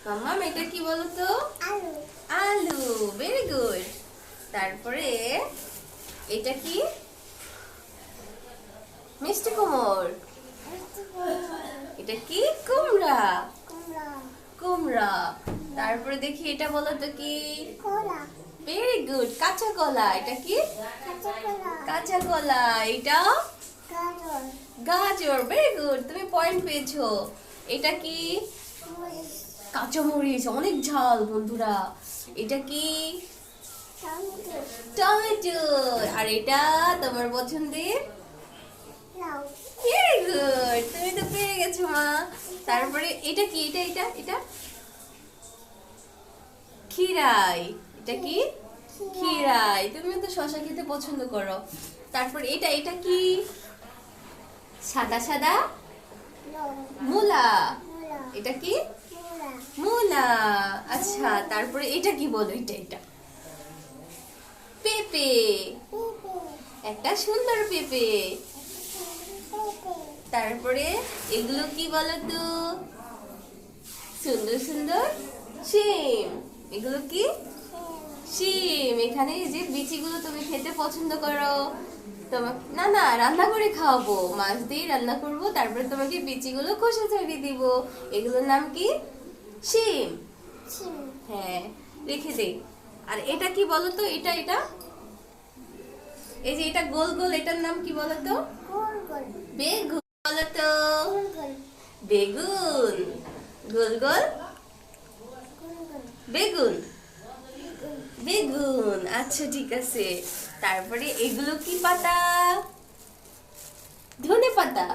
মাম্মা এটা কি বলো তো? আলু। আলু, ভেরি গুড। তারপরে এটা কি? মিষ্টি কুমড়। এটা কি? কুমড়া। কুমড়া। কুমড়া। তারপরে দেখি এটা বলো তো কি? কলা। Very good. কাঁচা কলা। এটা কি? কাঁচা কলা। কাঁচা কলা। এটা গাজর। গাজর। ভেরি গুড, তুমি পয়েন্ট পেয়েছো। এটা কি? মরিচ। কাঁচামরিচ, অনেক ঝাল বন্ধুরা। এটা কি? টমেটো। টমেটো। আর এটা তোমার পছন্দের? লাউ। ভেরি গুড, তুমি তো পেরে গেছো মা। তারপরে এটা কি? এটা এটা এটা খিরাই। এটা কি? খিরাই। তুমি তো শসা খেতে পছন্দ করো। তারপর এটা এটা কি? সাদা সাদা লাউ। মূলা। মূলা। এটা কি? মূলা। মূলা। আচ্ছা, তারপরে এটা কি বলো? এটা এটা পেঁপে। পেঁপে। একটা সুন্দর পেঁপে। পেঁপে। তারপরে এগুলো কি বলো তো? সুন্দর সুন্দর শিম। এগুলো কি? শিম। এখানে এই যে বিচিগুলো তুমি খেতে পছন্দ করো। তোমাকে না না রান্না করে খাওয়াবো, মাছ দিয়ে রান্না করব, তারপরে তোমাকে বিচিগুলো খোসা ছাড়িয়ে দিব। এগুলোর নাম কি? শিম। শিম। হ্যাঁ, রেখে দে। আর এটা কি বলো তো? এটা এটা এই যে এটা গোল গোল, এটার নাম কি বলো তো? গোল গোল। বেগুন। বলো তো? গোল গোল। বেগুন। গোল গোল গোল গোল। বেগুন। বেগুন। বেগুন। আচ্ছা ঠিক আছে। তারপরে এগুলো কি পাতা? ধনে পাতা।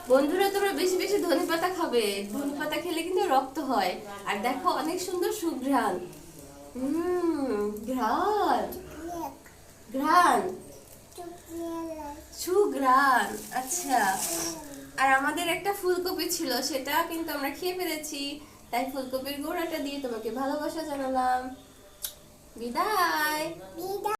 বন্ধুরা তোমরা বেশি বেশি ধনে পাতা খাবে, ধনে পাতা খেলে কিন্তু রক্ত হয়। আর দেখো অনেক সুন্দর সুঘ্রাণ। ঘ্রাণ। চকলেট। ঘ্রাণ। চকলেট। সুঘ্রাণ। আচ্ছা। আর আমাদের একটা ফুলকপি ছিল, সেটা কিন্তু আমরা খেয়ে ফেলেছি। তাই ফুলকপির গোড়াটা দিয়ে তোমাকে ভালোবাসা জানালাম। বিদায়। বিদায়।